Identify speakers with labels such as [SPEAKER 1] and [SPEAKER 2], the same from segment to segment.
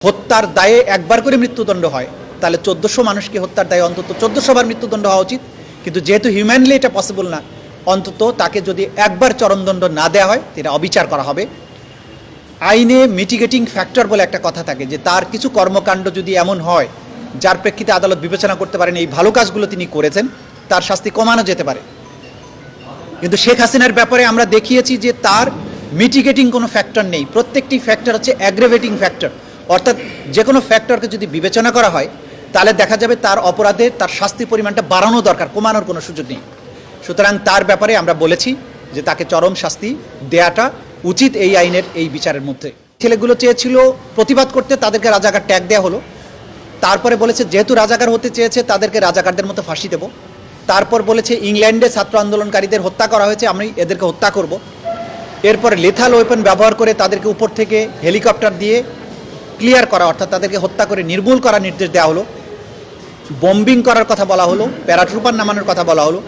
[SPEAKER 1] হত্যার দায়ে একবার করে মৃত্যুদণ্ড হয় তাহলে 1400 মানুষকে হত্যার দায়ে অন্তত 1400 বার মৃত্যুদণ্ড হওয়া উচিত। কিন্তু যেহেতু হিউম্যানলি এটা পসিবল না, অন্তত তাকে যদি একবার চরমদণ্ড না দেওয়া হয় এটা অবিচার করা হবে। আইনে মিটিগেটিং ফ্যাক্টর বলে একটা কথা থাকে, যে তার কিছু কর্মকাণ্ড যদি এমন হয় যার প্রেক্ষিতে আদালত বিবেচনা করতে পারেন এই ভালো কাজগুলো তিনি করেছেন, তার শাস্তি কমানো যেতে পারে। কিন্তু শেখ হাসিনার ব্যাপারে আমরা দেখিয়েছি যে তার মিটিগেটিং কোনো ফ্যাক্টর নেই, প্রত্যেকটি ফ্যাক্টর হচ্ছে অ্যাগ্রেভেটিং ফ্যাক্টর। অর্থাৎ যে কোনো ফ্যাক্টরকে যদি বিবেচনা করা হয় তাহলে দেখা যাবে তার অপরাধের তার শাস্তির পরিমাণটা বাড়ানো দরকার, কমানোর কোনো সুযোগ নেই। সুতরাং তার ব্যাপারে আমরা বলেছি যে তাকে চরম শাস্তি দেয়াটা উচিত এই আইনের এই বিচারের মধ্যে। ছেলেগুলো চেয়েছিল প্রতিবাদ করতে, তাদেরকে রাজাকার ট্যাগ দেওয়া হলো। তারপরে বলেছে যেহেতু রাজাকার হতে চেয়েছে তাদেরকে রাজাকারদের মতো ফাঁসি দেব। তারপর বলেছে ইংল্যান্ডে ছাত্র আন্দোলনকারীদের হত্যা করা হয়েছে, আমি এদেরকে হত্যা করব। এরপর লেথাল ওয়েপন ব্যবহার করে তাদেরকে উপর থেকে হেলিকপ্টার দিয়ে ক্লিয়ার করা, অর্থাৎ তাদেরকে হত্যা করে নির্মূল করার নির্দেশ দেওয়া হলো। বম্বিং করার কথা বলা হলো, প্যারাট্রুপার নামানোর কথা বলা হলো।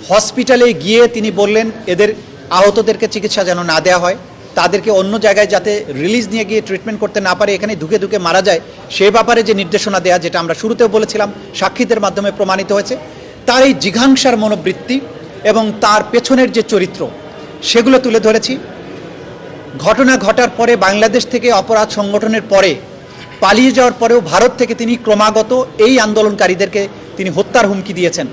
[SPEAKER 1] হসপিটালে গিয়ে তিনি বললেন এদের আহতদেরকে চিকিৎসা যেন না দেওয়া হয়, তাদেরকে অন্য জায়গায় যাতে রিলিজ নিয়ে গিয়ে ট্রিটমেন্ট করতে না পারে, এখানে ধুকে ধুকে মারা যায়, সে ব্যাপারে যে নির্দেশনা দেয়া, যেটা আমরা শুরুতেও বলেছিলাম সাক্ষীদের মাধ্যমে প্রমাণিত হয়েছে। তার এই জিঘাংসার মনোবৃত্তি এবং তার পেছনের যে চরিত্র সেগুলো তুলে ধরেছি। ঘটনা ঘটার পরে বাংলাদেশ থেকে অপরাধ সংগঠনের পরে পালিয়ে যাওয়ার পরেও ভারত থেকে তিনি ক্রমাগত এই আন্দোলনকারীদেরকে তিনি হত্যার হুমকি দিয়েছেন।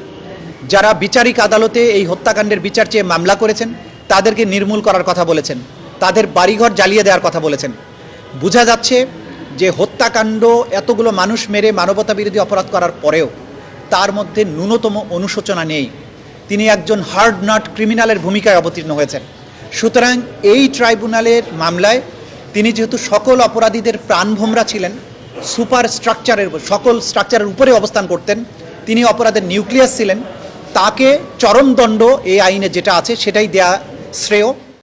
[SPEAKER 1] যারা বিচারিক আদালতে এই হত্যাকাণ্ডের বিচার চেয়ে মামলা করেছেন তাদেরকে নির্মূল করার কথা বলেছেন, তাদের বাড়িঘর জ্বালিয়ে দেওয়ার কথা বলেছেন। বোঝা যাচ্ছে যে হত্যাকাণ্ড এতগুলো মানুষ মেরে মানবতা বিরোধী অপরাধ করার পরেও তার মধ্যে ন্যূনতম অনুশোচনা নেই। তিনি একজন হার্ড নাট ক্রিমিনালের ভূমিকায় অবতীর্ণ হয়েছেন। সুতরাং এই ট্রাইব্যুনালের মামলায় তিনি যেহেতু সকল অপরাধীদের প্রাণভোমরা ছিলেন, সুপার স্ট্রাকচারের সকল স্ট্রাকচারের উপরে অবস্থান করতেন, তিনি অপরাধের নিউক্লিয়াস ছিলেন, তাকে চরমদণ্ড এই আইনে যেটা আছে সেটাই দেয়া শ্রেয়।